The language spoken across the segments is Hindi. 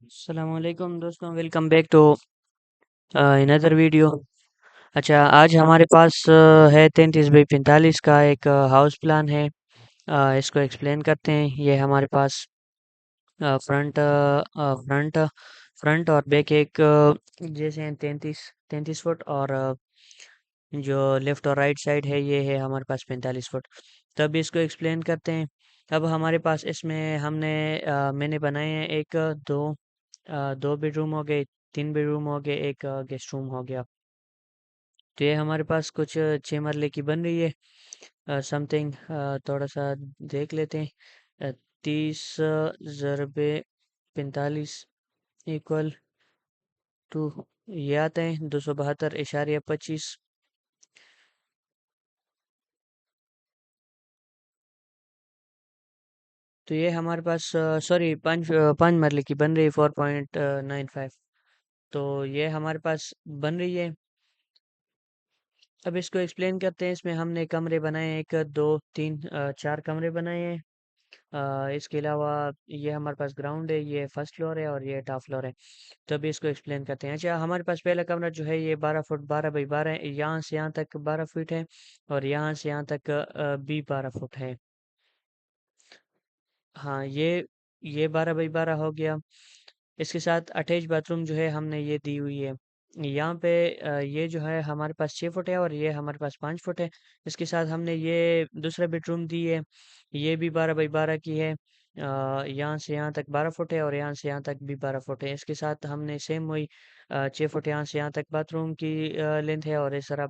अस्सलामुअलैकुम दोस्तों, welcome back to another video. अच्छा, आज हमारे पास है 33 बाई 45 का एक हाउस प्लान है। इसको एक्सप्लेन करते हैं। ये हमारे पास फ्रंट फ्रंट और बैक एक जैसे हैं 33 फुट, और जो लेफ्ट और राइट साइड है ये है हमारे पास 45 फुट। तो अभी इसको एक्सप्लेन करते हैं। अब हमारे पास इसमें मैंने बनाए हैं दो बेडरूम हो गए, 3 बेडरूम हो गए, एक गेस्ट रूम हो गया। तो ये हमारे पास कुछ 6 मरले की बन रही है। समथिंग थोड़ा सा देख लेते हैं। 30 ज़रबे 45 इक्वल टू ये आते हैं 272.25। तो ये हमारे पास सॉरी 5 मरले की बन रही है 4.95। तो ये हमारे पास बन रही है। अब इसको एक्सप्लेन करते हैं। इसमें हमने कमरे बनाए हैं, 1 2 3 4 कमरे बनाए हैं। इसके अलावा ये हमारे पास ग्राउंड है, ये फर्स्ट फ्लोर है और ये टॉप फ्लोर है। तो अभी इसको एक्सप्लेन करते हैं। अच्छा, हमारे पास पहला कमरा जो है ये 12 फुट 12 बाई 12 है। यहाँ से यहाँ तक 12 फीट है, और यहाँ से यहाँ तक भी 12 फुट है। हाँ, ये 12 बाई 12 हो गया। इसके साथ अटैच बाथरूम जो है हमने ये दी हुई है। यहाँ पे ये जो है हमारे पास 6 फुट है, और ये हमारे पास 5 फुट है। इसके साथ हमने ये दूसरा बेडरूम दी है। ये भी 12 बाई 12 की है। यहाँ से यहाँ तक 12 फुट है, और यहाँ से यहाँ तक भी 12 फुट है। इसके साथ हमने सेम वही 6 फुट यहाँ से यहाँ तक बाथरूम की लेंथ है, और इस तरह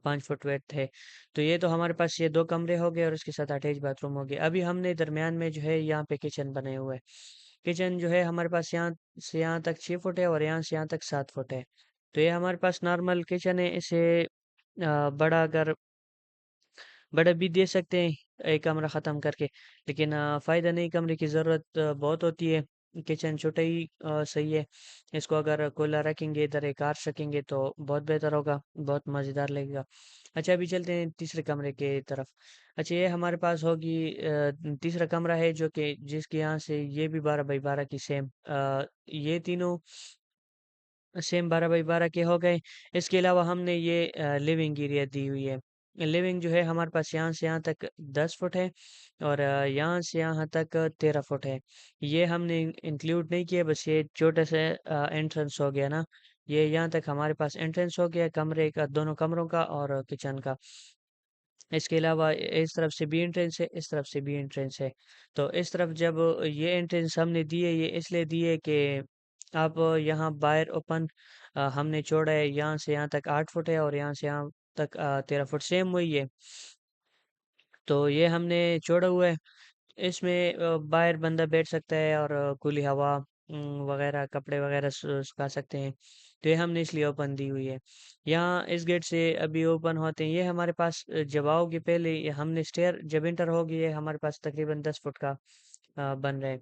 5 फुट वेट है। तो ये तो हमारे पास ये 2 कमरे हो गए, और इसके साथ अटैच बाथरूम हो गया। अभी हमने दरमियान में जो है यहाँ पे किचन बनाए हुए है। किचन जो है हमारे पास यहाँ से यहाँ तक 6 फुट है, और यहाँ से यहाँ तक 7 फुट है। तो ये हमारे पास नॉर्मल किचन है। इसे बड़ा अगर बड़ा भी दे सकते हैं एक कमरा ख़त्म करके, लेकिन फ़ायदा नहीं, कमरे की ज़रूरत बहुत होती है। किचन छोटा ही सही है। इसको अगर खुला रखेंगे, इधर एक आर्च रखेंगे तो बहुत बेहतर होगा, बहुत मज़ेदार लगेगा। अच्छा, अभी चलते हैं तीसरे कमरे के तरफ। अच्छा, ये हमारे पास होगी तीसरा कमरा है, जो कि जिसके यहाँ से ये भी 12 बाई 12 की सेम, ये तीनों सेम 12 बाई 12 के हो गए। इसके अलावा हमने ये लिविंग एरिया दी हुई है। लिविंग जो है हमारे पास यहाँ से यहाँ तक 10 फुट है, और यहाँ से यहाँ तक 13 फुट है। ये हमने इंक्लूड नहीं किया, बस ये छोटा सा एंट्रेंस हो गया ना। ये यहाँ तक हमारे पास एंट्रेंस हो गया कमरे का, दोनों कमरों का और किचन का। इसके अलावा इस तरफ से भी एंट्रेंस है, इस तरफ से भी एंट्रेंस है। तो इस तरफ जब ये एंट्रेंस हमने दी है, ये इसलिए दी है कि आप यहाँ बाहर ओपन हमने छोड़ा है। यहाँ से यहाँ तक 8 फुट है, और यहाँ से यहाँ तक 13 फुट सेम वही है। तो ये हमने छोड़ा हुआ है। इसमें बाहर बंदा बैठ सकता है, और खुली हवा वगैरह, कपड़े वगैरह सुखा सकते हैं। तो ये हमने इसलिए ओपन दी हुई है। यहाँ इस गेट से अभी ओपन होते हैं। ये हमारे पास जब आओगे पहले हमने स्टेयर जब इंटर होगी, ये हमारे पास तकरीबन 10 फुट का बन रहा है।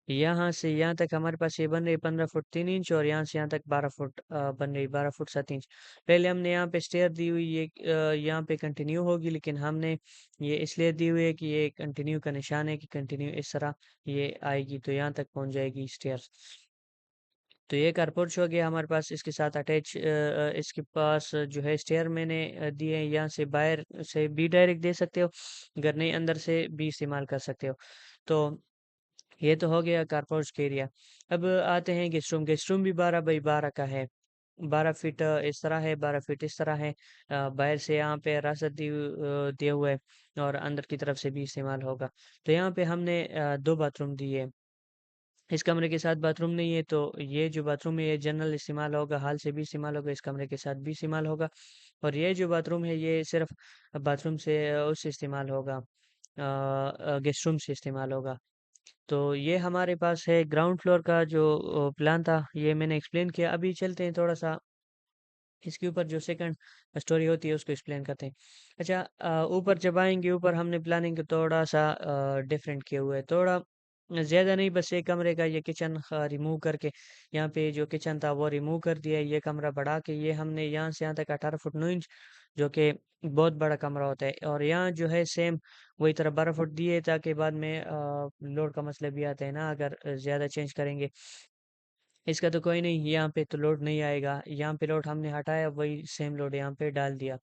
यहाँ से यहाँ तक हमारे पास ये बन रही 15 फुट 3 इंच, और यहाँ से यहाँ तक 12 फुट बन रही 12 फुट 7 इंच। पहले हमने यहाँ पे स्टेयर दी हुई, ये यहाँ पे कंटिन्यू होगी, लेकिन हमने ये इसलिए दी हुई है कि ये कंटिन्यू का निशान है, कि कंटिन्यू इस तरह ये आएगी तो यहाँ तक पहुँच जाएगी स्टेयर। तो ये कारपोर्च हो गया हमारे पास। इसके साथ अटैच इसके पास जो है स्टेयर मैंने दिए हैं। यहाँ से बाहर से भी डायरेक्ट दे सकते हो, अगर नहीं अंदर से भी इस्तेमाल कर सकते हो। तो ये तो हो गया कारपोर्च के एरिया। अब आते हैं गेस्ट रूम। गेस्ट रूम भी 12 बाई 12 का है। 12 फीट इस तरह है, 12 फीट इस तरह है। बाहर से यहाँ पे रास्ता दिया हुआ है, और अंदर की तरफ से भी इस्तेमाल होगा। तो यहाँ पे हमने 2 बाथरूम दिए। इस कमरे के साथ बाथरूम नहीं है, तो ये जो बाथरूम है ये जनरल इस्तेमाल होगा, हाल से भी इस्तेमाल होगा, इस कमरे के साथ भी इस्तेमाल होगा। और ये जो बाथरूम है ये सिर्फ बाथरूम से उससे इस्तेमाल होगा, गेस्ट रूम से इस्तेमाल होगा। तो ये हमारे पास है ग्राउंड फ्लोर का जो प्लान था, ये मैंने एक्सप्लेन किया। अभी चलते हैं थोड़ा सा इसके ऊपर, जो सेकंड स्टोरी होती है उसको एक्सप्लेन करते हैं। अच्छा, ऊपर जब आएंगे, ऊपर हमने प्लानिंग थोड़ा सा डिफरेंट किया हुआ है, थोड़ा ज़्यादा नहीं, बस एक कमरे का ये किचन रिमूव करके, यहाँ पे जो किचन था वो रिमूव कर दिया है। ये कमरा बढ़ा के ये हमने यहाँ से यहाँ तक 18 फुट 9 इंच जो कि बहुत बड़ा कमरा होता है। और यहाँ जो है सेम वही तरह 12 फुट दिए, ताकि बाद में लोड का मसला भी आता है ना, अगर ज़्यादा चेंज करेंगे। इसका तो कोई नहीं, यहाँ पे तो लोड नहीं आएगा, यहाँ पे लोड हमने हटाया, वही सेम लोड यहाँ पे डाल दिया।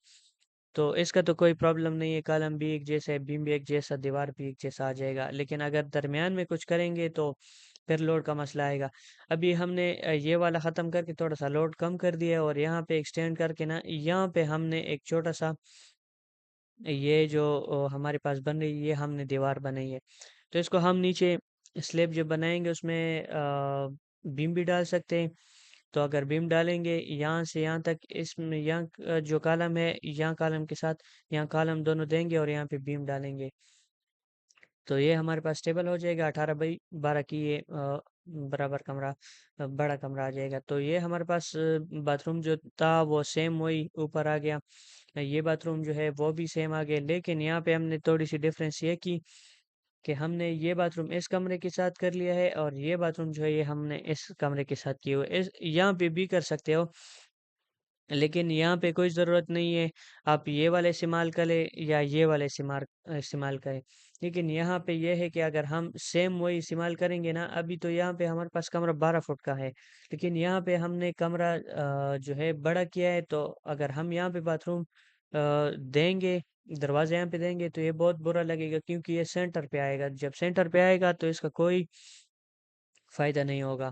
तो इसका तो कोई प्रॉब्लम नहीं है, कॉलम भी एक जैसा है, बीम भी एक जैसा, दीवार भी एक जैसा आ जाएगा। लेकिन अगर दरमियान में कुछ करेंगे तो फिर लोड का मसला आएगा। अभी हमने ये वाला ख़त्म करके थोड़ा सा लोड कम कर दिया है, और यहाँ पे एक्सटेंड करके ना, यहाँ पे हमने एक छोटा सा ये जो हमारे पास बन रही है, ये हमने दीवार बनाई है। तो इसको हम नीचे स्लैब जो बनाएंगे उसमें बीम भी डाल सकते हैं। तो अगर बीम डालेंगे यहाँ से यहाँ तक, इसमें यहाँ जो कॉलम है, यहाँ कॉलम के साथ यहाँ कॉलम दोनों देंगे, और यहाँ पे बीम डालेंगे। तो ये हमारे पास टेबल हो जाएगा 18 बाई 12 की, ये बराबर कमरा, बड़ा कमरा आ जाएगा। तो ये हमारे पास बाथरूम जो था वो सेम वही ऊपर आ गया। ये बाथरूम जो है वो भी सेम आ गया, लेकिन यहाँ पे हमने थोड़ी सी डिफरेंस ये की कि हमने ये बाथरूम इस कमरे के साथ कर लिया है, और ये बाथरूम जो है ये हमने इस कमरे के साथ किया हुआ है। इस यहाँ पे भी कर सकते हो, लेकिन यहाँ पे कोई ज़रूरत नहीं है, आप ये वाला इस्तेमाल करें या ये वाला इस्तेमाल करें। लेकिन यहाँ पे ये है कि अगर हम सेम वही इस्तेमाल करेंगे ना, अभी तो यहाँ पे हमारे पास कमरा 12 फुट का है, लेकिन यहाँ पे हमने कमरा जो है बड़ा किया है। तो अगर हम यहाँ पे बाथरूम देंगे, दरवाज़ा यहाँ पे देंगे, तो ये बहुत बुरा लगेगा, क्योंकि ये सेंटर पे आएगा। जब सेंटर पे आएगा तो इसका कोई फ़ायदा नहीं होगा।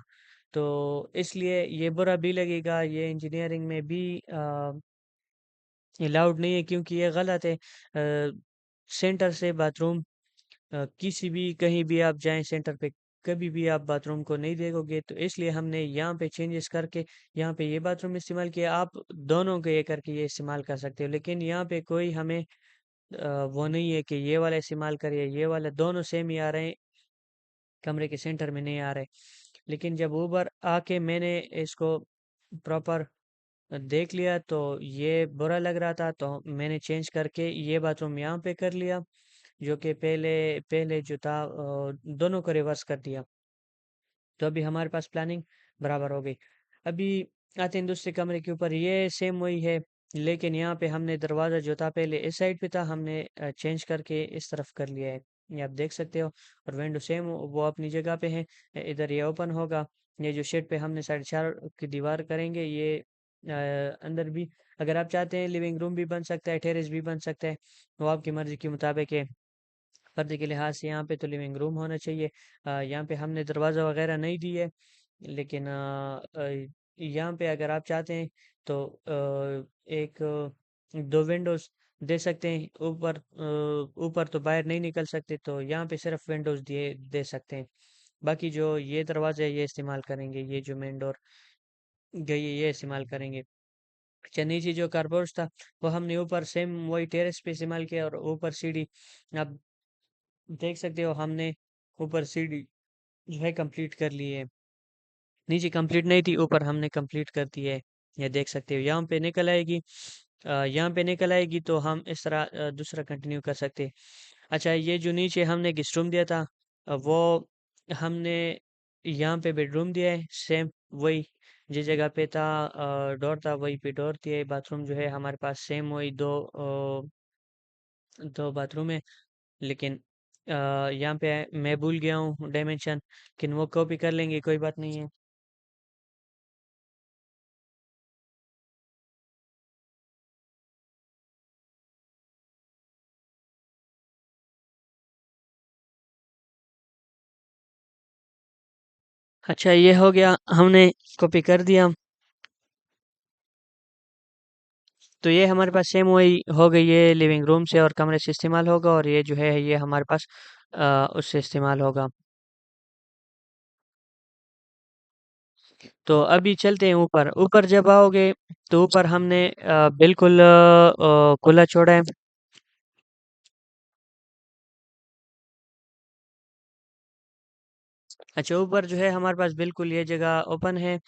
तो इसलिए ये बुरा भी लगेगा, ये इंजीनियरिंग में भी अलाउड नहीं है, क्योंकि ये गलत है। सेंटर से बाथरूम किसी भी कहीं भी आप जाएँ सेंटर पे, कभी भी आप बाथरूम को नहीं देखोगे। तो इसलिए हमने यहाँ पे चेंजेस करके यहाँ पे ये बाथरूम इस्तेमाल किया। आप दोनों को ये करके ये इस्तेमाल कर सकते हो, लेकिन यहाँ पे कोई हमें वो नहीं है कि ये वाला इस्तेमाल करिए, ये वाला, दोनों सेम ही आ रहे हैं, कमरे के सेंटर में नहीं आ रहे। लेकिन जब ऊपर आके मैंने इसको प्रॉपर देख लिया तो ये बुरा लग रहा था, तो मैंने चेंज करके ये बाथरूम यहाँ पे कर लिया, जो कि पहले पहले जो था दोनों को रिवर्स कर दिया। तो अभी हमारे पास प्लानिंग बराबर हो गई। अभी आते हैं दूसरे कमरे के ऊपर, ये सेम वही है, लेकिन यहाँ पे हमने दरवाज़ा जो था पहले इस साइड पे था, हमने चेंज करके इस तरफ कर लिया है, ये आप देख सकते हो। और विंडो सेम वो अपनी जगह पे है, इधर ये ओपन होगा। ये जो शेड पे हमने 4.5 की दीवार करेंगे, ये अंदर भी अगर आप चाहते हैं लिविंग रूम भी बन सकता है, टेरेस भी बन सकता है, वो आपकी मर्ज़ी के मुताबिक है। पर्दे के लिहाज से यहाँ पे तो लिविंग रूम होना चाहिए। यहाँ पे हमने दरवाज़ा वगैरह नहीं दी है, लेकिन यहाँ पे अगर आप चाहते हैं तो एक दो विंडोज़ दे सकते हैं। ऊपर तो बाहर नहीं निकल सकते, तो यहाँ पे सिर्फ विंडोज़ दिए दे सकते हैं। बाकी जो ये दरवाज़ा है ये इस्तेमाल करेंगे, ये जो मेन डोर गई है ये इस्तेमाल करेंगे। अच्छा, नीचे जो कारपोर्च था वो हमने ऊपर सेम वही टेरेस पे इस्तेमाल किया, और ऊपर सीढ़ी आप देख सकते हो, हमने ऊपर सीढ़ी जो है कंप्लीट कर ली है। नीचे कंप्लीट नहीं थी, ऊपर हमने कंप्लीट कर दी है। ये देख सकते हो, यहाँ पे निकल आएगी। यहाँ पे निकल आएगी तो हम इस तरह दूसरा कंटिन्यू कर सकते हैं। अच्छा, ये जो नीचे हमने गेस्ट रूम दिया था, वो हमने यहाँ पे बेडरूम दिया है, सेम वही जिस जगह पे था डोर था वहीं पे डोर दिया है। बाथरूम जो है हमारे पास सेम वही दो बाथरूम है, लेकिन यहाँ पे मैं भूल गया हूँ डायमेंशन, लेकिन वो कॉपी कर लेंगे, कोई बात नहीं है। अच्छा, ये हो गया, हमने कॉपी कर दिया। तो ये हमारे पास सेम वही हो गई, ये लिविंग रूम से और कमरे से इस्तेमाल होगा, और ये जो है ये हमारे पास उससे इस्तेमाल होगा। तो अभी चलते हैं ऊपर। ऊपर जब आओगे तो ऊपर हमने बिल्कुल खुला छोड़ा है। अच्छा, ऊपर जो है हमारे पास बिल्कुल ये जगह ओपन है।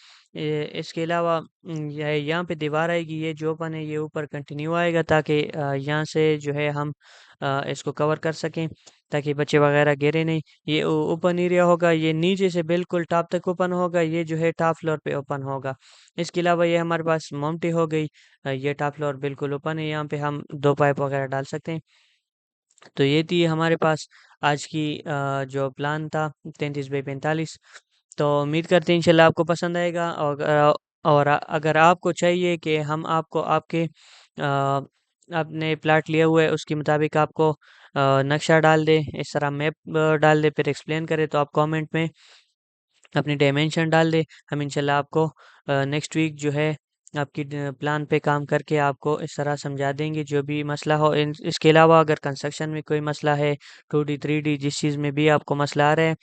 इसके अलावा ये यहाँ पे दीवार आएगी, ये जो ओपन है ये ऊपर कंटिन्यू आएगा, ताकि यहाँ से जो है हम इसको कवर कर सकें। ताकि बच्चे वगैरह गिरे नहीं। ये ओपन एरिया होगा, ये नीचे से बिल्कुल टॉप तक ओपन होगा, ये जो है टॉप फ्लोर पे ओपन होगा। इसके अलावा ये हमारे पास मोमटी हो गई, ये टॉप फ्लोर बिल्कुल ओपन है, यहाँ पे हम 2 पाइप वगैरह डाल सकते हैं। तो ये थी हमारे पास आज की जो प्लान था 33 बाई 45। तो उम्मीद करते हैं इंशाल्लाह आपको पसंद आएगा। और अगर आपको चाहिए कि हम आपको आपके अपने प्लाट लिए हुए उसके मुताबिक आपको नक्शा डाल दें, इस तरह मैप डाल दें, फिर एक्सप्लेन करें, तो आप कमेंट में अपनी डायमेंशन डाल दें। हम इंशाल्लाह आपको नेक्स्ट वीक जो है आपकी प्लान पे काम करके आपको इस तरह समझा देंगे जो भी मसला हो। इसके अलावा अगर कंस्ट्रक्शन में कोई मसला है, 2D 3D जिस चीज़ में भी आपको मसला आ रहा है,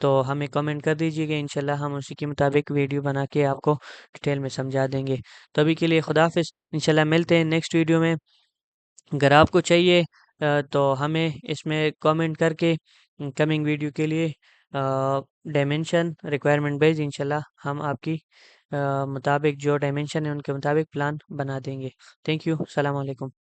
तो हमें कमेंट कर दीजिएगा, इंशाल्लाह हम उसी के मुताबिक वीडियो बना के आपको डिटेल में समझा देंगे। तो अभी के लिए खुदा हाफिज़, इंशाल्लाह मिलते हैं नेक्स्ट वीडियो में। अगर आपको चाहिए तो हमें इसमें कमेंट करके कमिंग वीडियो के लिए डायमेंशन रिक्वायरमेंट बेस्ड इंशाल्लाह हम आपकी मुताबिक जो डायमेंशन है उनके मुताबिक प्लान बना देंगे। Thank you. सलाम अलैकुम।